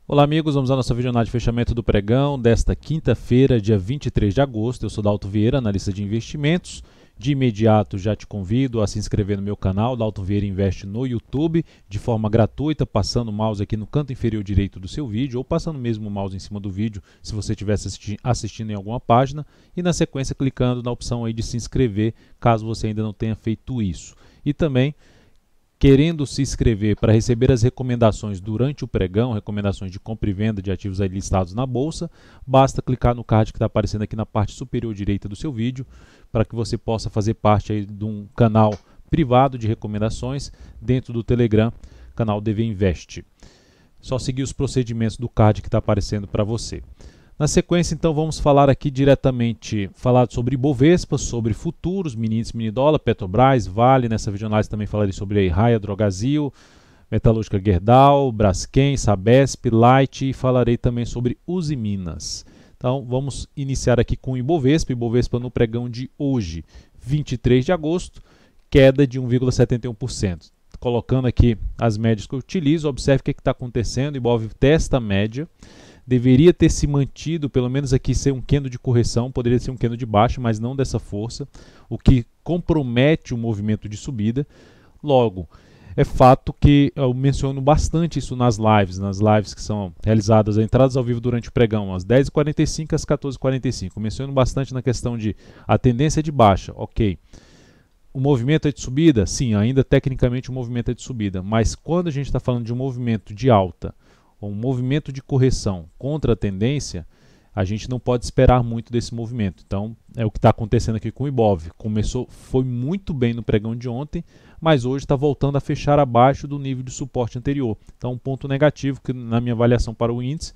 Olá amigos, vamos à nossa videoanálise de fechamento do pregão desta quinta-feira, dia 23 de agosto. Eu sou Dalton Vieira, analista de investimentos. De imediato já te convido a se inscrever no meu canal, Dalton Vieira Investe no YouTube, de forma gratuita, passando o mouse aqui no canto inferior direito do seu vídeo, ou passando mesmo o mouse em cima do vídeo, se você estiver assistindo em alguma página, e na sequência clicando na opção aí de se inscrever, caso você ainda não tenha feito isso. E também, querendo se inscrever para receber as recomendações durante o pregão, recomendações de compra e venda de ativos aí listados na bolsa, basta clicar no card que está aparecendo aqui na parte superior direita do seu vídeo, para que você possa fazer parte aí de um canal privado de recomendações dentro do Telegram, canal DV Invest. Só seguir os procedimentos do card que está aparecendo para você. Na sequência, então, vamos falar aqui diretamente, falar sobre Ibovespa, sobre futuros, mini índice, mini dólar, Petrobras, Vale. Nessa videoanálise também falarei sobre a Raia, Drogasil, Metalúrgica Gerdau, Braskem, Sabesp, Light, e falarei também sobre Usiminas. Então, vamos iniciar aqui com o Ibovespa. Ibovespa no pregão de hoje, 23 de agosto, queda de 1,71%. Colocando aqui as médias que eu utilizo, observe o que está acontecendo. O Ibov testa a média. Deveria ter se mantido, pelo menos aqui ser um candle de correção, poderia ser um candle de baixa, mas não dessa força, o que compromete o movimento de subida. Logo, é fato que eu menciono bastante isso nas lives que são realizadas, entradas ao vivo durante o pregão, às 10h45 às 14h45. Menciono bastante na questão de a tendência é de baixa, ok. O movimento é de subida? Sim, ainda tecnicamente o movimento é de subida, mas quando a gente está falando de um movimento de alta, um movimento de correção contra a tendência, a gente não pode esperar muito desse movimento. Então, é o que está acontecendo aqui com o Ibov. Foi muito bem no pregão de ontem, mas hoje está voltando a fechar abaixo do nível de suporte anterior. Então, um ponto negativo que, na minha avaliação para o índice,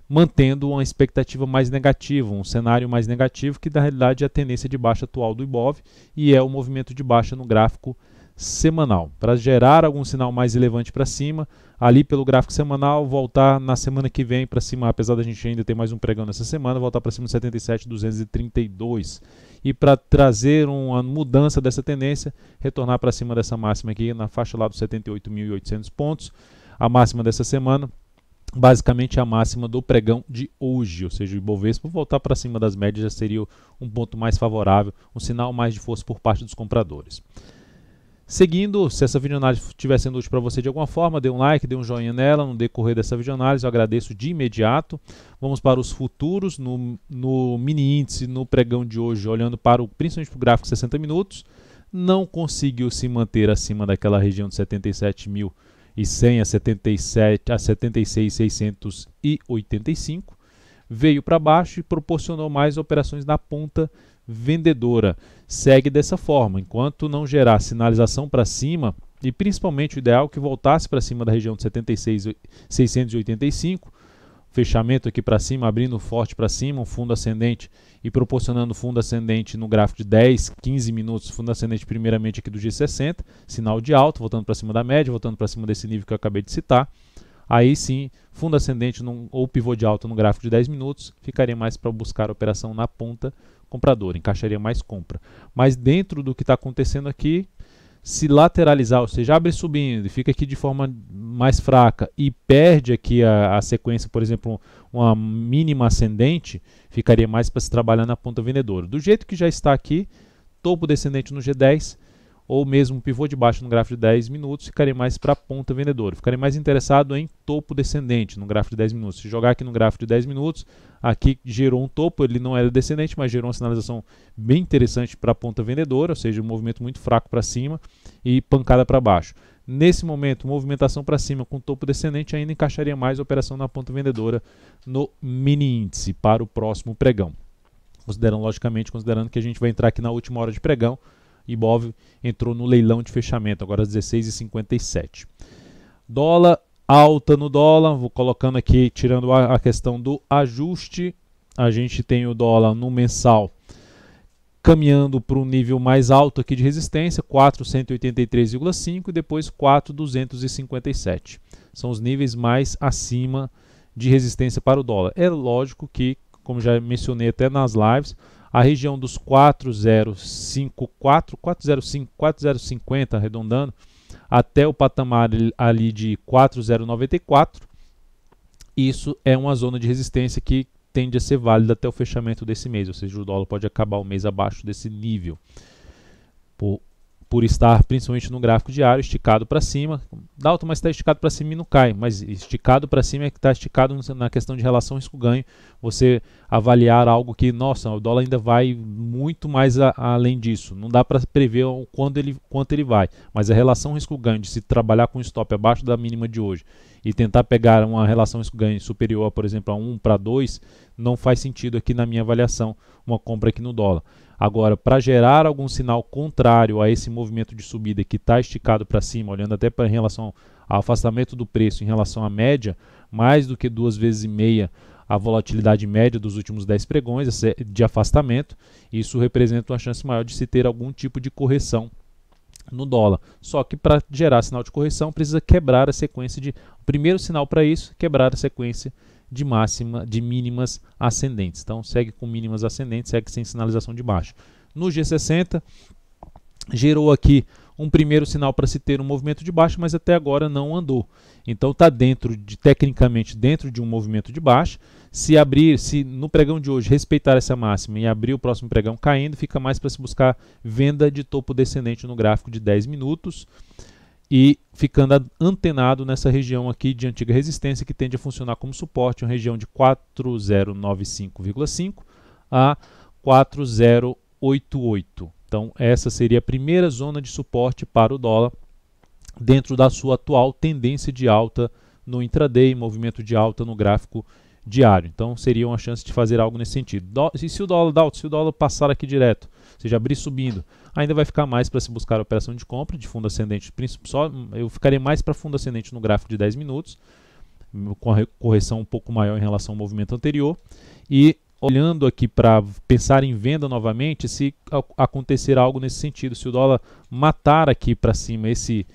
mantendo uma expectativa mais negativa, um cenário mais negativo, que na realidade é a tendência de baixa atual do Ibov e é o movimento de baixa no gráfico semanal. Para gerar algum sinal mais relevante para cima, ali pelo gráfico semanal, voltar na semana que vem para cima, apesar da gente ainda ter mais um pregão nessa semana, voltar para cima de 77.232. E para trazer uma mudança dessa tendência, retornar para cima dessa máxima aqui, na faixa lá dos 78.800 pontos, a máxima dessa semana, basicamente a máxima do pregão de hoje, ou seja, o Ibovespa voltar para cima das médias já seria um ponto mais favorável, um sinal mais de força por parte dos compradores. Seguindo, se essa videoanálise estiver sendo útil para você de alguma forma, dê um like, dê um joinha nela no decorrer dessa videoanálise, eu agradeço de imediato. Vamos para os futuros, no mini índice, no pregão de hoje, olhando principalmente para o gráfico 60 minutos, não conseguiu se manter acima daquela região de 77.100 a 76.685, veio para baixo e proporcionou mais operações na ponta vendedora. Segue dessa forma, enquanto não gerar sinalização para cima, e principalmente o ideal que voltasse para cima da região de 76.685, fechamento aqui para cima, abrindo forte para cima, um fundo ascendente e proporcionando fundo ascendente no gráfico de 10, 15 minutos, fundo ascendente primeiramente aqui do G60, sinal de alta, voltando para cima da média, voltando para cima desse nível que eu acabei de citar. Aí sim, fundo ascendente ou pivô de alta no gráfico de 10 minutos, ficaria mais para buscar a operação na ponta compradora, encaixaria mais compra. Mas dentro do que está acontecendo aqui, se lateralizar, ou seja, abre subindo e fica aqui de forma mais fraca e perde aqui a sequência, por exemplo, uma mínima ascendente, ficaria mais para se trabalhar na ponta vendedora. Do jeito que já está aqui, topo descendente no G10, ou mesmo pivô de baixo no gráfico de 10 minutos, ficaria mais para a ponta vendedora. Ficaria mais interessado em topo descendente no gráfico de 10 minutos. Se jogar aqui no gráfico de 10 minutos, aqui gerou um topo, ele não era descendente, mas gerou uma sinalização bem interessante para a ponta vendedora, ou seja, um movimento muito fraco para cima e pancada para baixo. Nesse momento, movimentação para cima com topo descendente ainda encaixaria mais a operação na ponta vendedora no mini índice para o próximo pregão. Considerando que a gente vai entrar aqui na última hora de pregão, Ibov entrou no leilão de fechamento, agora às 16h57. Dólar, alta no dólar, vou colocando aqui, tirando a questão do ajuste, a gente tem o dólar no mensal caminhando para um nível mais alto aqui de resistência, 483,5 e depois 4.257. São os níveis mais acima de resistência para o dólar. É lógico que, como já mencionei até nas lives, a região dos 4,054, 4,05, 4,050, arredondando, até o patamar ali de 4,094, isso é uma zona de resistência que tende a ser válida até o fechamento desse mês, ou seja, o dólar pode acabar o mês abaixo desse nível. Por estar principalmente no gráfico diário esticado para cima. Dalton, mas está esticado para cima e não cai, mas esticado para cima é que está esticado na questão de relação risco-ganho, você avaliar algo que, nossa, o dólar ainda vai muito mais além disso, não dá para prever quanto ele vai, mas a relação risco-ganho de se trabalhar com stop abaixo da mínima de hoje e tentar pegar uma relação risco-ganho superior, por exemplo, a 1 para 2, não faz sentido aqui na minha avaliação uma compra aqui no dólar. Agora, para gerar algum sinal contrário a esse movimento de subida que está esticado para cima, olhando até em relação ao afastamento do preço em relação à média, mais do que 2,5 vezes a volatilidade média dos últimos 10 pregões de afastamento, isso representa uma chance maior de se ter algum tipo de correção no dólar. Só que para gerar sinal de correção precisa quebrar a sequência de... O primeiro sinal para isso, quebrar a sequência de mínimas ascendentes. Então segue com mínimas ascendentes, segue sem sinalização de baixa. No G60 gerou aqui um primeiro sinal para se ter um movimento de baixa, mas até agora não andou. Então está tecnicamente dentro de um movimento de baixa. Se no pregão de hoje respeitar essa máxima e abrir o próximo pregão caindo, fica mais para se buscar venda de topo descendente no gráfico de 10 minutos. E ficando antenado nessa região aqui de antiga resistência que tende a funcionar como suporte, uma região de 4095,5 a 4088. Então essa seria a primeira zona de suporte para o dólar dentro da sua atual tendência de alta no intraday, movimento de alta no gráfico diário. Então seria uma chance de fazer algo nesse sentido. E se o dólar passar aqui direto, ou seja, abrir subindo, ainda vai ficar mais para se buscar a operação de compra de fundo ascendente. Eu ficaria mais para fundo ascendente no gráfico de 10 minutos, com a correção um pouco maior em relação ao movimento anterior. E olhando aqui para pensar em venda novamente, se acontecer algo nesse sentido, se o dólar matar aqui para cima esse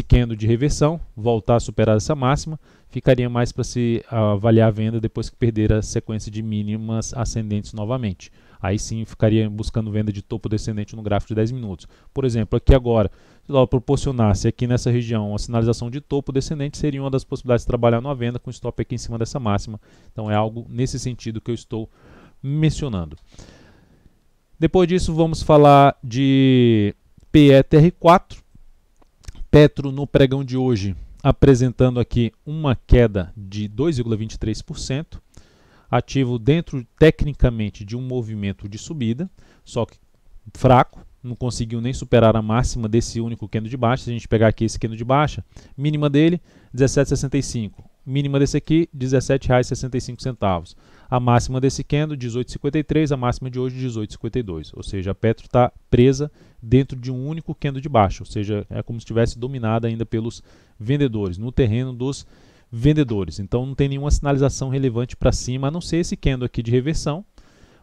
candle de reversão, voltar a superar essa máxima, ficaria mais para se avaliar a venda depois que perder a sequência de mínimas ascendentes novamente. Aí sim ficaria buscando venda de topo descendente no gráfico de 10 minutos. Por exemplo, aqui agora, se o dólar proporcionasse aqui nessa região uma sinalização de topo descendente, seria uma das possibilidades de trabalhar numa venda com stop aqui em cima dessa máxima. Então é algo nesse sentido que eu estou mencionando. Depois disso vamos falar de PETR4. Petro no pregão de hoje apresentando aqui uma queda de 2,23%, ativo dentro tecnicamente de um movimento de subida, só que fraco, não conseguiu nem superar a máxima desse único candle de baixa. Se a gente pegar aqui esse candle de baixa, mínima dele 17,65, mínima desse aqui R$ 17,65, a máxima desse candle 18,53, a máxima de hoje 18,52, ou seja, a Petro está presa dentro de um único candle de baixa, ou seja, é como se estivesse dominada ainda pelos vendedores, no terreno dos vendedores. Então não tem nenhuma sinalização relevante para cima, a não ser esse candle aqui de reversão,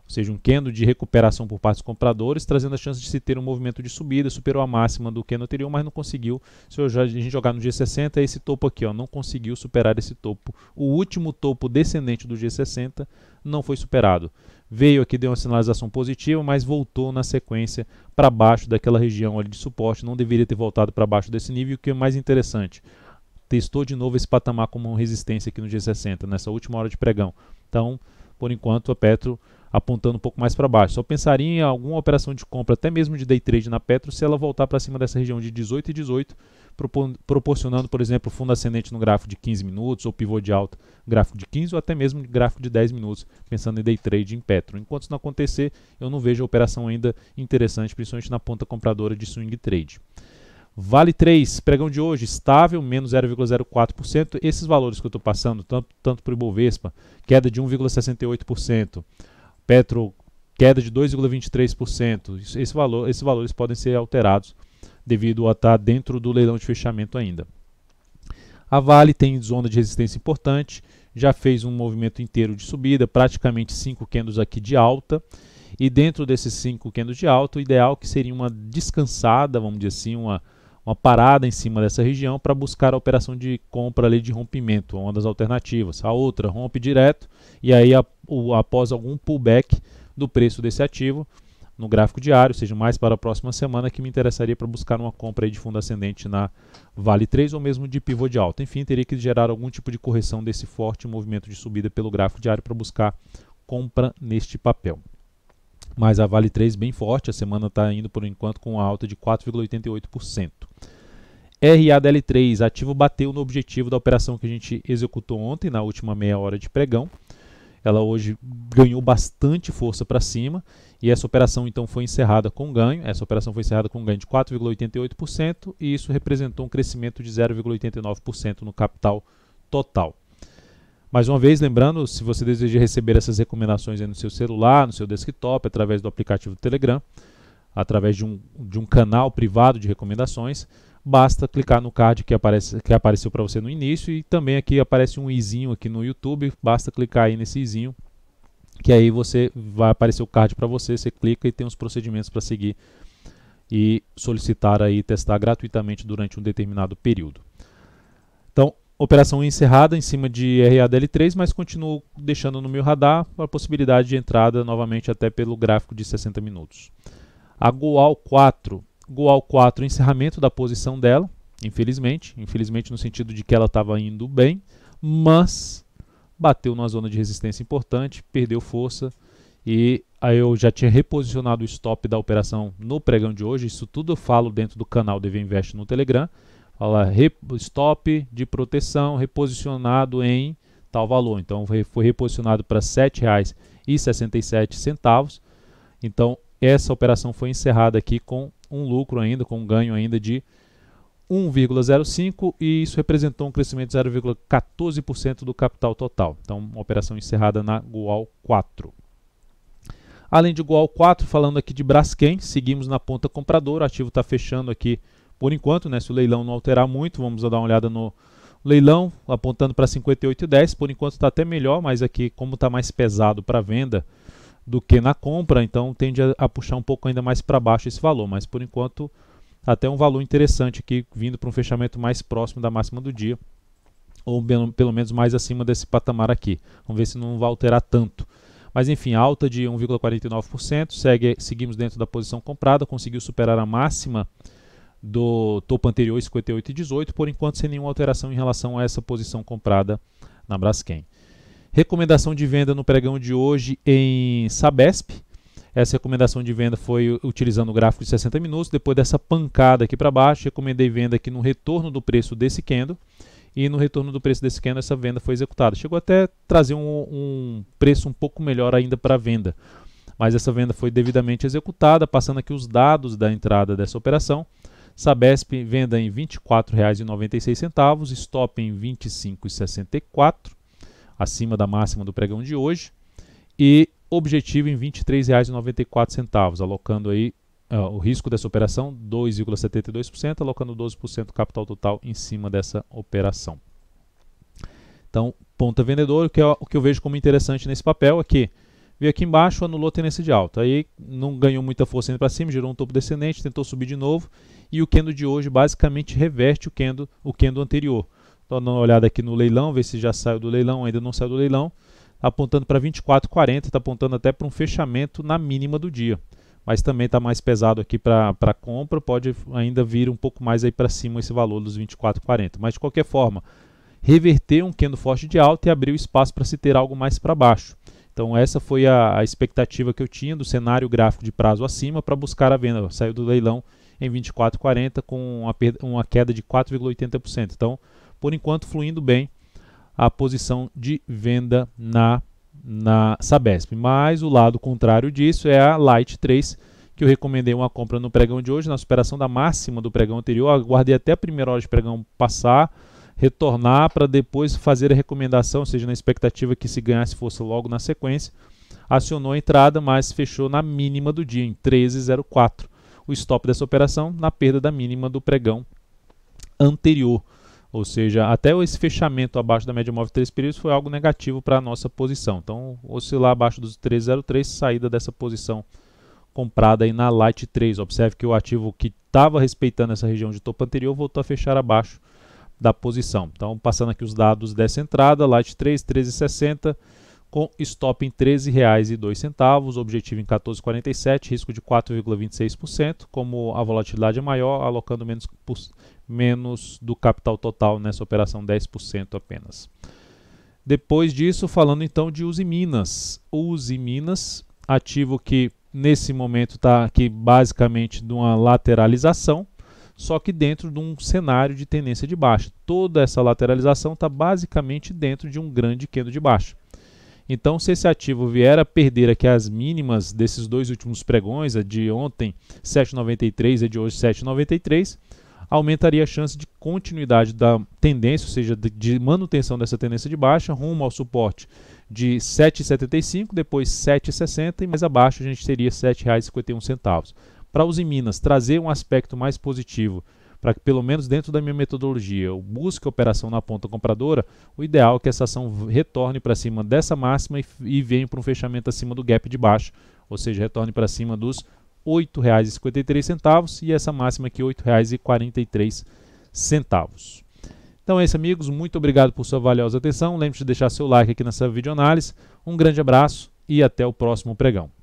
ou seja, um candle de recuperação por parte dos compradores, trazendo a chance de se ter um movimento de subida, superou a máxima do candle anterior, mas não conseguiu. Se a gente jogar no G60, esse topo aqui, ó, não conseguiu superar esse topo. O último topo descendente do G60 não foi superado. Veio aqui, deu uma sinalização positiva, mas voltou na sequência para baixo daquela região ali de suporte, não deveria ter voltado para baixo desse nível, o que é mais interessante. Testou de novo esse patamar como uma resistência aqui no G60, nessa última hora de pregão. Então, por enquanto, a Petro apontando um pouco mais para baixo. Só pensaria em alguma operação de compra, até mesmo de day trade na Petro, se ela voltar para cima dessa região de 18 e 18, proporcionando, por exemplo, fundo ascendente no gráfico de 15 minutos, ou pivô de alta gráfico de 15, ou até mesmo gráfico de 10 minutos, pensando em day trade em Petro. Enquanto isso não acontecer, eu não vejo a operação ainda interessante, principalmente na ponta compradora de swing trade. Vale 3, pregão de hoje, estável, menos 0,04%. Esses valores que eu estou passando, tanto para o Ibovespa, queda de 1,68%, Petro, queda de 2,23%. Esses valores podem ser alterados devido a estar dentro do leilão de fechamento ainda. A Vale tem zona de resistência importante, já fez um movimento inteiro de subida, praticamente 5 candles aqui de alta. E dentro desses 5 candles de alta, o ideal que seria uma descansada, vamos dizer assim, uma parada em cima dessa região para buscar a operação de compra ali de rompimento, uma das alternativas. A outra rompe direto e aí após algum pullback do preço desse ativo, no gráfico diário, ou seja, mais para a próxima semana, que me interessaria para buscar uma compra aí de fundo ascendente na Vale 3 ou mesmo de pivô de alta. Enfim, teria que gerar algum tipo de correção desse forte movimento de subida pelo gráfico diário para buscar compra neste papel. Mas a Vale 3 bem forte, a semana está indo por enquanto com uma alta de 4,88%. RADL3, ativo bateu no objetivo da operação que a gente executou ontem, na última meia hora de pregão. Ela hoje ganhou bastante força para cima e essa operação então foi encerrada com ganho. Essa operação foi encerrada com um ganho de 4,88% e isso representou um crescimento de 0,89% no capital total. Mais uma vez, lembrando, se você deseja receber essas recomendações aí no seu celular, no seu desktop, através do aplicativo do Telegram, através de um canal privado de recomendações, basta clicar no card que apareceu para você no início e também aqui aparece um izinho aqui no YouTube, basta clicar aí nesse izinho, que aí vai aparecer o card para você, você clica e tem os procedimentos para seguir e solicitar aí testar gratuitamente durante um determinado período. Então, operação encerrada em cima de RADL3, mas continuo deixando no meu radar a possibilidade de entrada novamente até pelo gráfico de 60 minutos. A Goal 4, encerramento da posição dela, infelizmente no sentido de que ela estava indo bem, mas bateu numa zona de resistência importante, perdeu força e aí eu já tinha reposicionado o stop da operação no pregão de hoje, isso tudo eu falo dentro do canal DV Invest no Telegram. Fala stop de proteção reposicionado em tal valor. Então foi reposicionado para R$ 7,67. Então essa operação foi encerrada aqui com um lucro ainda, com um ganho ainda de 1,05 e isso representou um crescimento de 0,14% do capital total. Então uma operação encerrada na Goal 4. Além de Goal 4, falando aqui de Braskem, seguimos na ponta compradora, o ativo está fechando aqui por enquanto, né, se o leilão não alterar muito, vamos dar uma olhada no leilão, apontando para 58,10, por enquanto está até melhor, mas aqui como está mais pesado para venda do que na compra, então tende a puxar um pouco ainda mais para baixo esse valor, mas por enquanto até um valor interessante aqui, vindo para um fechamento mais próximo da máxima do dia, ou pelo menos mais acima desse patamar aqui. Vamos ver se não vai alterar tanto. Mas enfim, alta de 1,49%, seguimos dentro da posição comprada, conseguiu superar a máxima do topo anterior, 58,18, por enquanto sem nenhuma alteração em relação a essa posição comprada na Braskem. Recomendação de venda no pregão de hoje em Sabesp. Essa recomendação de venda foi utilizando o gráfico de 60 minutos. Depois dessa pancada aqui para baixo, recomendei venda aqui no retorno do preço desse candle. E no retorno do preço desse candle, essa venda foi executada. Chegou até a trazer um preço um pouco melhor ainda para a venda. Mas essa venda foi devidamente executada, passando aqui os dados da entrada dessa operação. Sabesp venda em R$ 24,96, stop em R$ 25,64, acima da máxima do pregão de hoje, e objetivo em R$ 23,94, alocando aí o risco dessa operação 2,72%, alocando 12% do capital total em cima dessa operação. Então, ponta vendedor, o que eu vejo como interessante nesse papel é que veio aqui embaixo, anulou a tendência de alta, aí não ganhou muita força indo para cima, gerou um topo descendente, tentou subir de novo, e o candle de hoje basicamente reverte o candle anterior. Então, dando uma olhada aqui no leilão, ver se já saiu do leilão, ainda não saiu do leilão, tá apontando para 24,40, está apontando até para um fechamento na mínima do dia. Mas também está mais pesado aqui para compra, pode ainda vir um pouco mais aí para cima esse valor dos 24,40. Mas de qualquer forma, reverter um candle forte de alta e abrir o espaço para se ter algo mais para baixo. Então essa foi a expectativa que eu tinha do cenário gráfico de prazo acima para buscar a venda. Saiu do leilão em 24,40 com uma queda de 4,80%. Então, por enquanto, fluindo bem a posição de venda na Sabesp. Mas o lado contrário disso é a Light 3, que eu recomendei uma compra no pregão de hoje, na superação da máxima do pregão anterior. Aguardei até a primeira hora de pregão passar, retornar para depois fazer a recomendação, ou seja, na expectativa que se ganhasse fosse logo na sequência. Acionou a entrada, mas fechou na mínima do dia, em 13,04. O stop dessa operação na perda da mínima do pregão anterior. Ou seja, até esse fechamento abaixo da média móvel de 3 períodos foi algo negativo para a nossa posição. Então, oscilar abaixo dos 13,03, saída dessa posição comprada aí na Light 3. Observe que o ativo que estava respeitando essa região de topo anterior voltou a fechar abaixo da posição. Então, passando aqui os dados dessa entrada, Light 3, 13,60, com stop em R$ 13,02, objetivo em 14,47, risco de 4,26%, como a volatilidade é maior, alocando menos do capital total nessa operação, 10% apenas. Depois disso, falando então de Usiminas. Usiminas, ativo que nesse momento está aqui basicamente de uma lateralização, só que dentro de um cenário de tendência de baixa. Toda essa lateralização está basicamente dentro de um grande candle de baixa. Então, se esse ativo vier a perder aqui as mínimas desses dois últimos pregões, a de ontem 7,93 e a de hoje 7,93, aumentaria a chance de continuidade da tendência, ou seja, de manutenção dessa tendência de baixa, rumo ao suporte de 7,75, depois 7,60 e mais abaixo a gente teria R$ 7,51. Para Usiminas trazer um aspecto mais positivo, para que pelo menos dentro da minha metodologia eu busque a operação na ponta compradora, o ideal é que essa ação retorne para cima dessa máxima e venha para um fechamento acima do gap de baixo, ou seja, retorne para cima dos R$ 8,53 e essa máxima aqui R$ 8,43. Então é isso, amigos, muito obrigado por sua valiosa atenção, lembre-se de deixar seu like aqui nessa videoanálise, um grande abraço e até o próximo pregão.